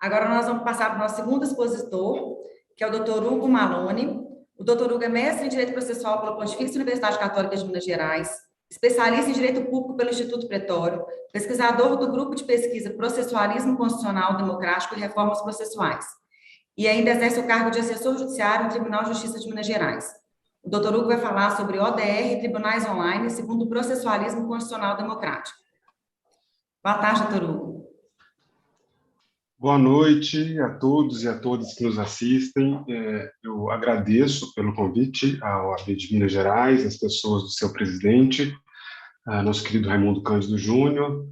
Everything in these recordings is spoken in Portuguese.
Agora nós vamos passar para o nosso segundo expositor, que é o Dr. Hugo Malone. O Dr. Hugo é mestre em Direito Processual pela Pontifícia Universidade Católica de Minas Gerais, especialista em Direito Público pelo Instituto Pretório, pesquisador do Grupo de Pesquisa Processualismo Constitucional Democrático e Reformas Processuais, e ainda exerce o cargo de assessor judiciário no Tribunal de Justiça de Minas Gerais. O Dr. Hugo vai falar sobre ODR e tribunais online segundo o processualismo constitucional democrático. Boa tarde, Dr. Hugo. Boa noite a todos e a todas que nos assistem. Eu agradeço pelo convite à OAB de Minas Gerais, às pessoas do seu presidente, nosso querido Raimundo Cândido Júnior,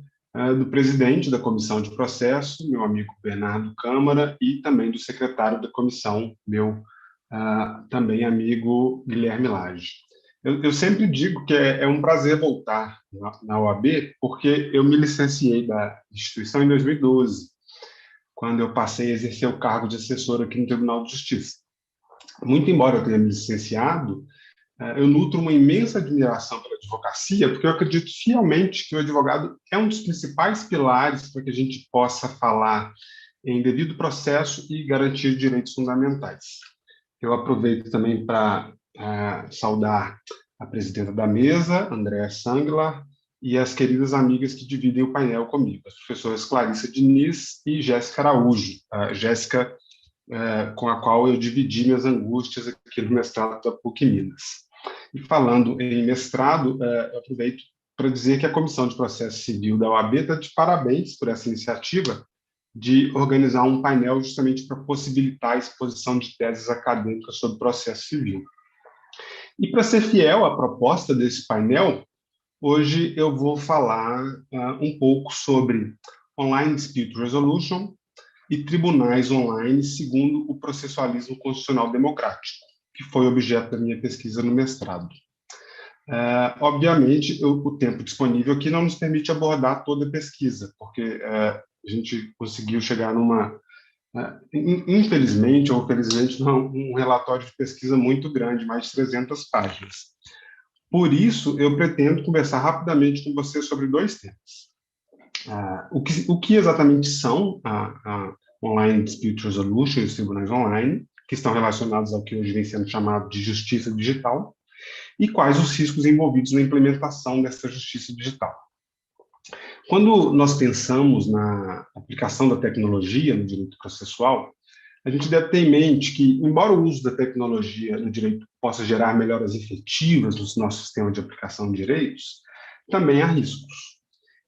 do presidente da Comissão de Processo, meu amigo Bernardo Câmara, e também do secretário da comissão, meu também amigo Guilherme Lage. Eu sempre digo que é um prazer voltar na OAB, porque eu me licenciei da instituição em 2012, quando eu passei a exercer o cargo de assessor aqui no Tribunal de Justiça. Muito embora eu tenha me licenciado, eu nutro uma imensa admiração pela advocacia, porque eu acredito fielmente que o advogado é um dos principais pilares para que a gente possa falar em devido processo e garantir direitos fundamentais. Eu aproveito também para saudar a presidenta da mesa, Andréa Sanglar, e as queridas amigas que dividem o painel comigo, as professoras Clarissa Diniz e Jéssica Araújo. A Jéssica, com a qual eu dividi minhas angústias aqui no mestrado da PUC Minas. E falando em mestrado, eu aproveito para dizer que a Comissão de Processo Civil da OAB está de parabéns por essa iniciativa de organizar um painel justamente para possibilitar a exposição de teses acadêmicas sobre processo civil. E para ser fiel à proposta desse painel, hoje eu vou falar um pouco sobre Online Dispute Resolution e tribunais online segundo o processualismo constitucional democrático, que foi objeto da minha pesquisa no mestrado. Obviamente, o tempo disponível aqui não nos permite abordar toda a pesquisa, porque a gente conseguiu chegar numa, infelizmente ou felizmente, um relatório de pesquisa muito grande, mais de 300 páginas. Por isso, eu pretendo conversar rapidamente com você sobre dois temas. O que exatamente são a Online Dispute Resolution e os tribunais online, que estão relacionados ao que hoje vem sendo chamado de justiça digital, e quais os riscos envolvidos na implementação dessa justiça digital. Quando nós pensamos na aplicação da tecnologia no direito processual, a gente deve ter em mente que, embora o uso da tecnologia no direito possa gerar melhoras efetivas no nosso sistema de aplicação de direitos, também há riscos.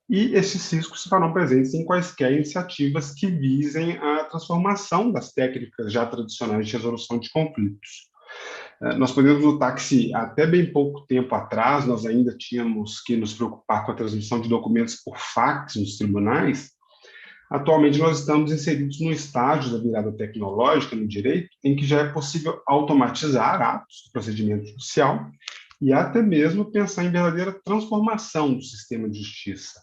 E esses riscos se farão presentes em quaisquer iniciativas que visem a transformação das técnicas já tradicionais de resolução de conflitos. Nós podemos notar que se até bem pouco tempo atrás nós ainda tínhamos que nos preocupar com a transmissão de documentos por fax nos tribunais, atualmente nós estamos inseridos num estágio da virada tecnológica no direito em que já é possível automatizar atos do procedimento judicial e até mesmo pensar em verdadeira transformação do sistema de justiça.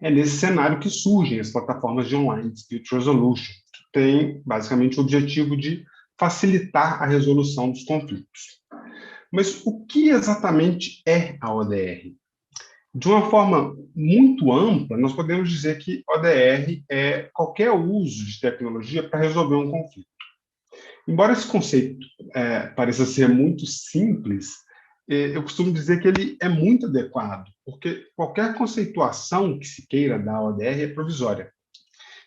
É nesse cenário que surgem as plataformas de online dispute resolution, que têm basicamente o objetivo de facilitar a resolução dos conflitos. Mas o que exatamente é a ODR? De uma forma muito ampla, nós podemos dizer que ODR é qualquer uso de tecnologia para resolver um conflito. Embora esse conceito pareça ser muito simples, eu costumo dizer que ele é muito adequado, porque qualquer conceituação que se queira da ODR é provisória.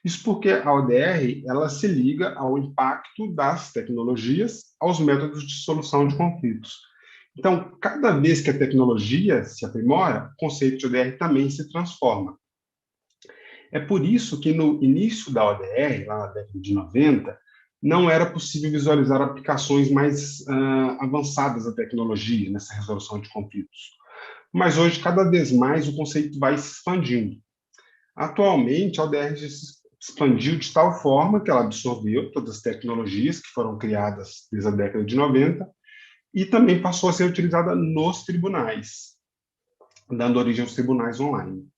Isso porque a ODR ela se liga ao impacto das tecnologias aos métodos de solução de conflitos. Então, cada vez que a tecnologia se aprimora, o conceito de ODR também se transforma. É por isso que no início da ODR, lá na década de 90, não era possível visualizar aplicações mais avançadas da tecnologia nessa resolução de conflitos. Mas hoje, cada vez mais, o conceito vai se expandindo. Atualmente, a ODR se expandiu de tal forma que ela absorveu todas as tecnologias que foram criadas desde a década de 90 e também passou a ser utilizada nos tribunais, dando origem aos tribunais online.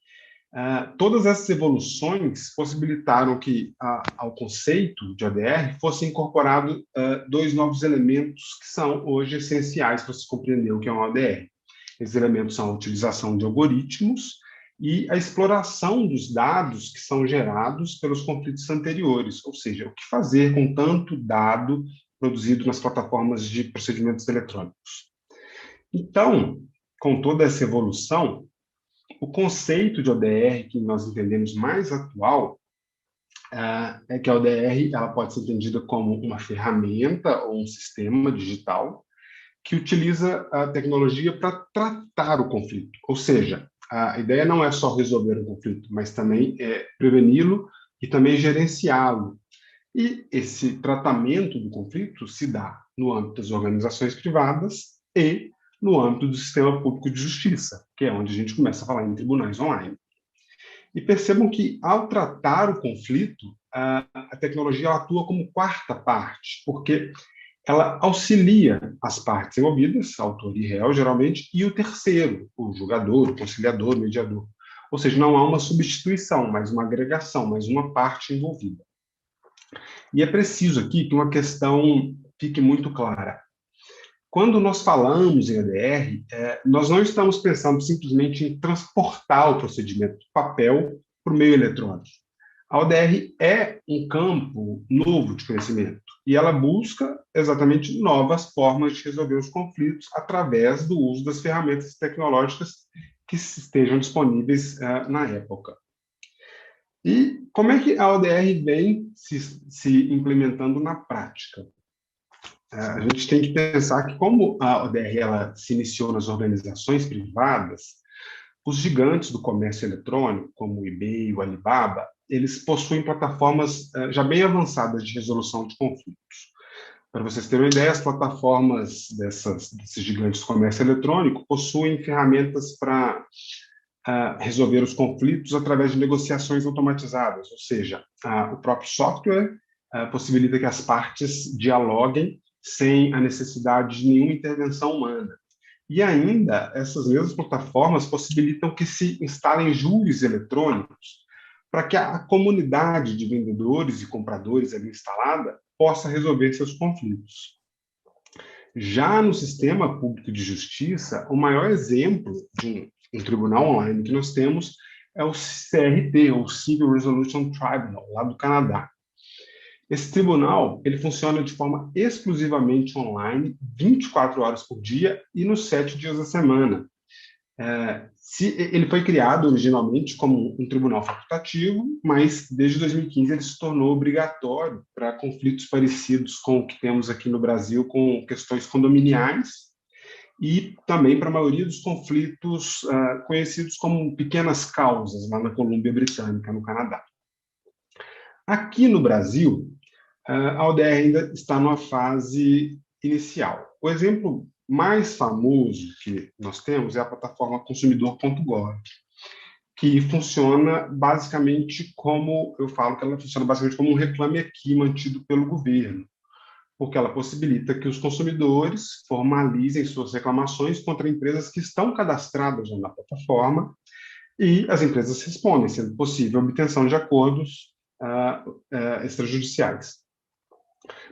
Todas essas evoluções possibilitaram que ao conceito de ODR fossem incorporados dois novos elementos que são hoje essenciais para se compreender o que é uma ODR. Esses elementos são a utilização de algoritmos e a exploração dos dados que são gerados pelos conflitos anteriores, ou seja, o que fazer com tanto dado produzido nas plataformas de procedimentos eletrônicos. Então, com toda essa evolução, o conceito de ODR que nós entendemos mais atual é que a ODR ela pode ser entendida como uma ferramenta ou um sistema digital que utiliza a tecnologia para tratar o conflito. Ou seja, a ideia não é só resolver o conflito, mas também é preveni-lo e também gerenciá-lo. E esse tratamento do conflito se dá no âmbito das organizações privadas e no âmbito do sistema público de justiça, que é onde a gente começa a falar em tribunais online. E percebam que, ao tratar o conflito, a tecnologia atua como quarta parte, porque ela auxilia as partes envolvidas, autor e réu, geralmente, e o terceiro, o julgador, o conciliador, o mediador. Ou seja, não há uma substituição, mas uma agregação, mas uma parte envolvida. E é preciso aqui que uma questão fique muito clara. Quando nós falamos em ODR, nós não estamos pensando simplesmente em transportar o procedimento do papel para o meio eletrônico. A ODR é um campo novo de conhecimento e ela busca exatamente novas formas de resolver os conflitos através do uso das ferramentas tecnológicas que estejam disponíveis na época. E como é que a ODR vem se implementando na prática? A gente tem que pensar que, como a ODR ela se iniciou nas organizações privadas, os gigantes do comércio eletrônico, como o eBay, o Alibaba, eles possuem plataformas já bem avançadas de resolução de conflitos. Para vocês terem uma ideia, as plataformas desses gigantes do comércio eletrônico possuem ferramentas para resolver os conflitos através de negociações automatizadas, ou seja, o próprio software possibilita que as partes dialoguem sem a necessidade de nenhuma intervenção humana. E ainda, essas mesmas plataformas possibilitam que se instalem júris eletrônicos para que a comunidade de vendedores e compradores ali instalada possa resolver seus conflitos. Já no sistema público de justiça, o maior exemplo de um tribunal online que nós temos é o CRT, ou Civil Resolution Tribunal, lá do Canadá. Esse tribunal ele funciona de forma exclusivamente online, 24 horas por dia e nos 7 dias da semana. Ele foi criado originalmente como um tribunal facultativo, mas desde 2015 ele se tornou obrigatório para conflitos parecidos com o que temos aqui no Brasil, com questões condominiais, e também para a maioria dos conflitos conhecidos como pequenas causas, lá na Colômbia Britânica, no Canadá. Aqui no Brasil, a ODR ainda está numa fase inicial. O exemplo mais famoso que nós temos é a plataforma consumidor.gov, que funciona basicamente como, eu falo que ela funciona basicamente como um Reclame Aqui mantido pelo governo, porque ela possibilita que os consumidores formalizem suas reclamações contra empresas que estão cadastradas na plataforma e as empresas respondem, sendo possível a obtenção de acordos extrajudiciais.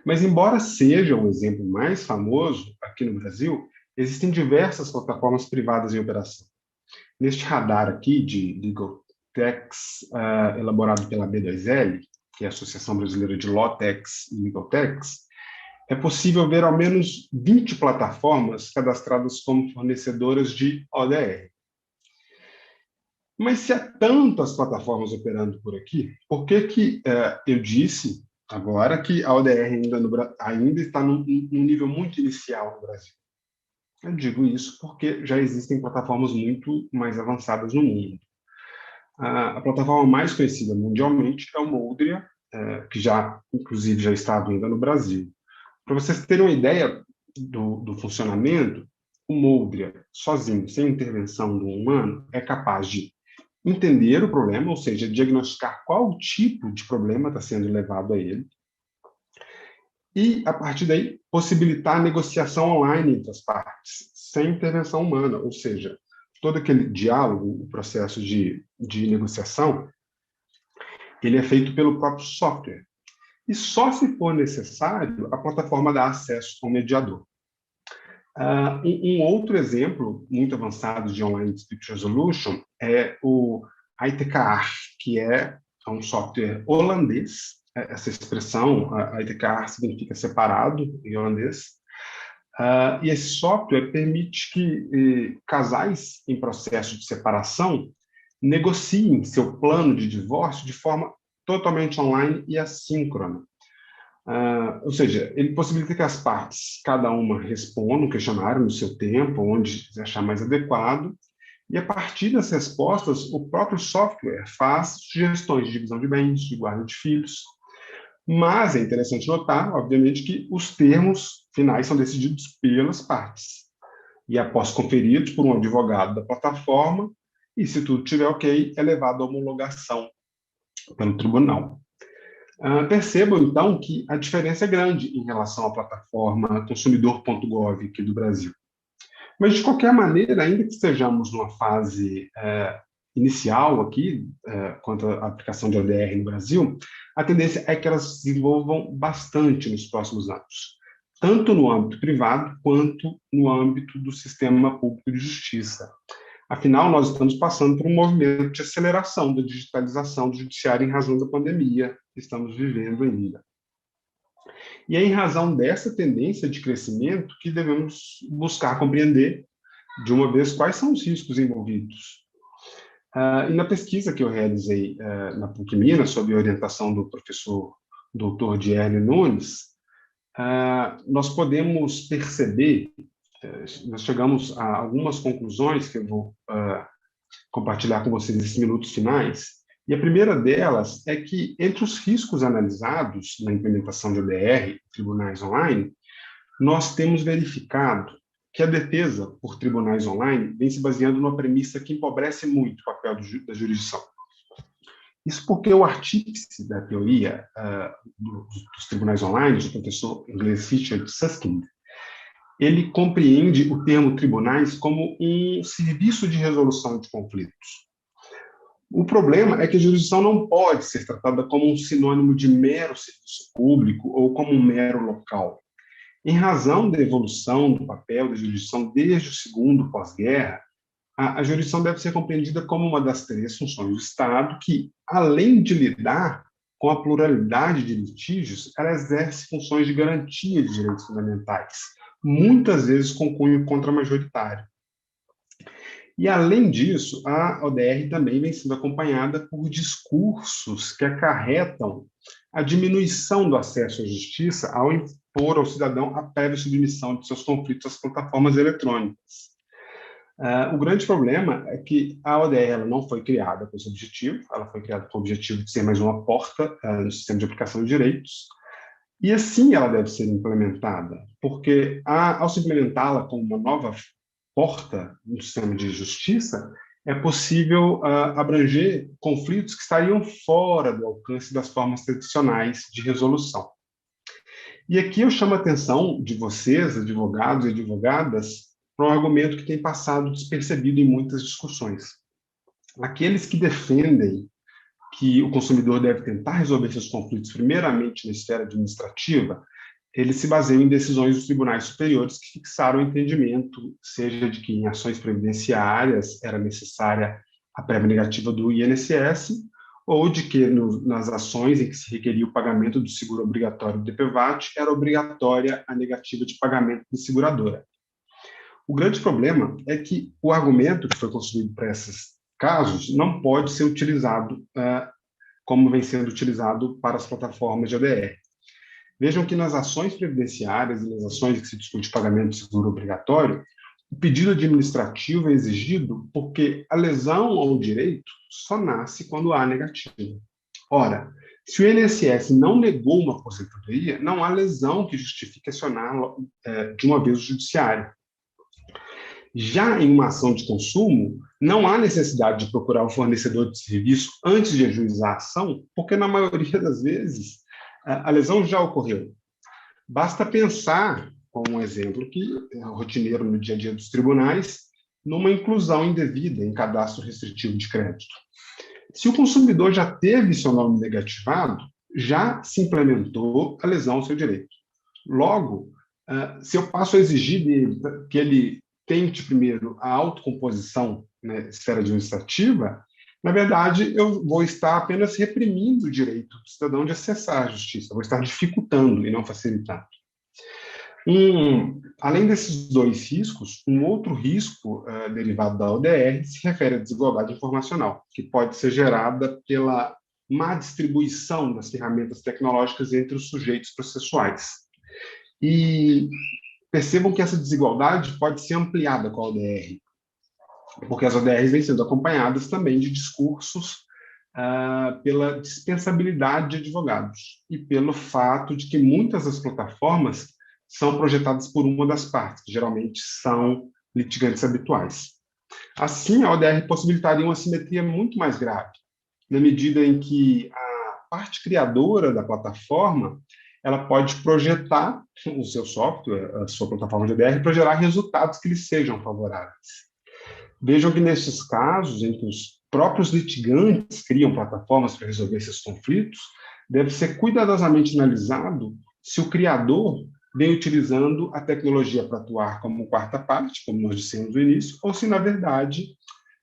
Mas, embora seja o exemplo mais famoso aqui no Brasil, existem diversas plataformas privadas em operação. Neste radar aqui de Legal Techs, elaborado pela B2L, que é a Associação Brasileira de Law Techs e Legal Techs, é possível ver ao menos 20 plataformas cadastradas como fornecedoras de ODR. Mas se há tantas plataformas operando por aqui, por que eu disse agora que a ODR ainda está num nível muito inicial no Brasil? Eu digo isso porque já existem plataformas muito mais avançadas no mundo. A plataforma mais conhecida mundialmente é o Moldria, que inclusive, já está à venda no Brasil. Para vocês terem uma ideia do funcionamento, o Moldria, sozinho, sem intervenção do humano, é capaz de entender o problema, ou seja, diagnosticar qual tipo de problema está sendo levado a ele, e, a partir daí, possibilitar a negociação online entre as partes, sem intervenção humana, ou seja, todo aquele diálogo, o processo de negociação, ele é feito pelo próprio software. E só se for necessário, a plataforma dá acesso ao mediador. Um outro exemplo muito avançado de Online Dispute Resolution é o ITKR, que é um software holandês. Essa expressão, ITKR, significa separado em holandês. E esse software permite que casais em processo de separação negociem seu plano de divórcio de forma totalmente online e assíncrona. Ou seja, ele possibilita que as partes, cada uma, responda um questionário no seu tempo, onde achar mais adequado, e a partir das respostas, o próprio software faz sugestões de divisão de bens, de guarda de filhos. Mas é interessante notar, obviamente, que os termos finais são decididos pelas partes. E após conferidos por um advogado da plataforma, e se tudo estiver ok, é levado à homologação pelo tribunal. Percebam, então, que a diferença é grande em relação à plataforma consumidor.gov aqui do Brasil. Mas, de qualquer maneira, ainda que estejamos numa fase inicial aqui, quanto à aplicação de ODR no Brasil, a tendência é que elas se desenvolvam bastante nos próximos anos, tanto no âmbito privado quanto no âmbito do sistema público de justiça. Afinal, nós estamos passando por um movimento de aceleração da digitalização do judiciário em razão da pandemia que estamos vivendo ainda. E é em razão dessa tendência de crescimento que devemos buscar compreender, de uma vez, quais são os riscos envolvidos. E na pesquisa que eu realizei na PUC Minas, sob a orientação do professor Dr. Dierle Nunes, nós podemos perceber, nós chegamos a algumas conclusões que eu vou compartilhar com vocês nesses minutos finais, e a primeira delas é que, entre os riscos analisados na implementação de ODR em tribunais online, nós temos verificado que a defesa por tribunais online vem se baseando numa premissa que empobrece muito o papel da jurisdição. Isso porque o artífice da teoria dos tribunais online, o professor inglês Richard Susskind, ele compreende o termo tribunais como um serviço de resolução de conflitos. O problema é que a jurisdição não pode ser tratada como um sinônimo de mero serviço público ou como um mero local. Em razão da evolução do papel da jurisdição desde o segundo pós-guerra, a jurisdição deve ser compreendida como uma das três funções do Estado que, além de lidar com a pluralidade de litígios, ela exerce funções de garantia de direitos fundamentais, muitas vezes com cunho contramajoritário. E, além disso, a ODR também vem sendo acompanhada por discursos que acarretam a diminuição do acesso à justiça ao impor ao cidadão a prévia submissão de seus conflitos às plataformas eletrônicas. O grande problema é que a ODR ela não foi criada com esse objetivo, ela foi criada com o objetivo de ser mais uma porta no sistema de aplicação de direitos, e assim ela deve ser implementada, porque ao se implementá-la como uma nova porta no sistema de justiça, é possível abranger conflitos que estariam fora do alcance das formas tradicionais de resolução. E aqui eu chamo a atenção de vocês, advogados e advogadas, para um argumento que tem passado despercebido em muitas discussões. Aqueles que defendem que o consumidor deve tentar resolver seus conflitos primeiramente na esfera administrativa, eles se baseiam em decisões dos tribunais superiores que fixaram o entendimento, seja de que em ações previdenciárias era necessária a prévia negativa do INSS, ou de que nas ações em que se requeria o pagamento do seguro obrigatório do DPVAT, era obrigatória a negativa de pagamento da seguradora. O grande problema é que o argumento que foi construído para esses casos não pode ser utilizado como vem sendo utilizado para as plataformas de ODR. Vejam que nas ações previdenciárias e nas ações em que se discute pagamento de seguro obrigatório, o pedido administrativo é exigido porque a lesão ao direito só nasce quando há negativa. Ora, se o INSS não negou uma aposentadoria, não há lesão que justifique acionar de uma vez o judiciário. Já em uma ação de consumo, não há necessidade de procurar o fornecedor de serviço antes de ajuizar a ação, porque na maioria das vezes a lesão já ocorreu. Basta pensar, como um exemplo que é rotineiro no dia a dia dos tribunais, numa inclusão indevida em cadastro restritivo de crédito. Se o consumidor já teve seu nome negativado, já se implementou a lesão ao seu direito. Logo, Se eu passo a exigir dele que ele tente primeiro a autocomposição, né, esfera administrativa, na verdade, eu vou estar apenas reprimindo o direito do cidadão de acessar a justiça, vou estar dificultando e não facilitando. Além desses dois riscos, um outro risco derivado da ODR se refere à desigualdade informacional, que pode ser gerada pela má distribuição das ferramentas tecnológicas entre os sujeitos processuais. E percebam que essa desigualdade pode ser ampliada com a ODR, porque as ODRs vêm sendo acompanhadas também de discursos pela dispensabilidade de advogados e pelo fato de que muitas das plataformas são projetadas por uma das partes, que geralmente são litigantes habituais. Assim, a ODR possibilitaria uma simetria muito mais grave, na medida em que a parte criadora da plataforma ela pode projetar o seu software, a sua plataforma de ODR, para gerar resultados que lhe sejam favoráveis. Vejam que, nesses casos, em que os próprios litigantes criam plataformas para resolver esses conflitos, deve ser cuidadosamente analisado se o criador vem utilizando a tecnologia para atuar como quarta parte, como nós dissemos no início, ou se, na verdade,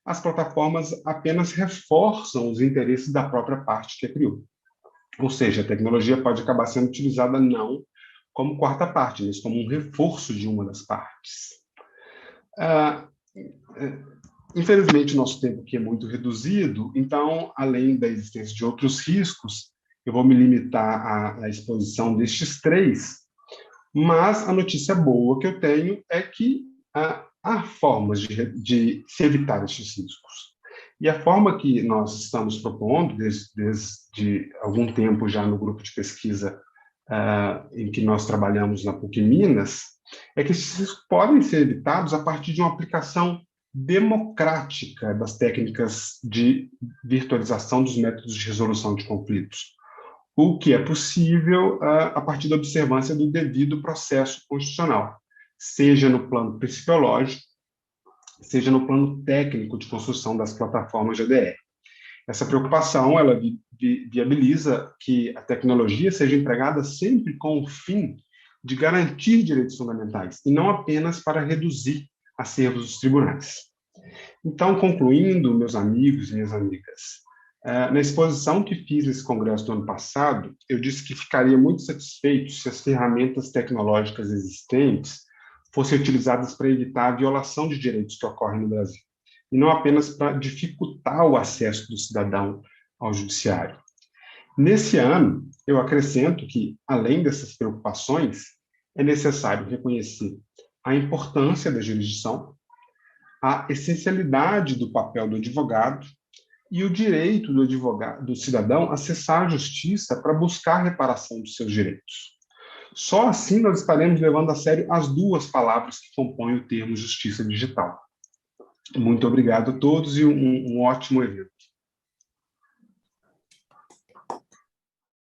as plataformas apenas reforçam os interesses da própria parte que a criou. Ou seja, a tecnologia pode acabar sendo utilizada não como quarta parte, mas como um reforço de uma das partes. Infelizmente, o nosso tempo aqui é muito reduzido, então, além da existência de outros riscos, eu vou me limitar à exposição destes três, mas a notícia boa que eu tenho é que há formas de se evitar estes riscos. E a forma que nós estamos propondo, desde algum tempo já no grupo de pesquisa em que nós trabalhamos na PUC Minas, é que esses riscos podem ser evitados a partir de uma aplicação democrática das técnicas de virtualização dos métodos de resolução de conflitos, o que é possível a partir da observância do devido processo constitucional, seja no plano principiológico, seja no plano técnico de construção das plataformas de ODR. Essa preocupação, ela viabiliza que a tecnologia seja empregada sempre com o fim de garantir direitos fundamentais, e não apenas para reduzir acervos dos tribunais. Então, concluindo, meus amigos e minhas amigas, na exposição que fiz nesse congresso do ano passado, eu disse que ficaria muito satisfeito se as ferramentas tecnológicas existentes fossem utilizadas para evitar a violação de direitos que ocorrem no Brasil, e não apenas para dificultar o acesso do cidadão ao judiciário. Nesse ano, eu acrescento que, além dessas preocupações, é necessário reconhecer a importância da jurisdição, a essencialidade do papel do advogado e o direito do cidadão acessar a justiça para buscar reparação dos seus direitos. Só assim nós estaremos levando a sério as duas palavras que compõem o termo justiça digital. Muito obrigado a todos e um ótimo evento.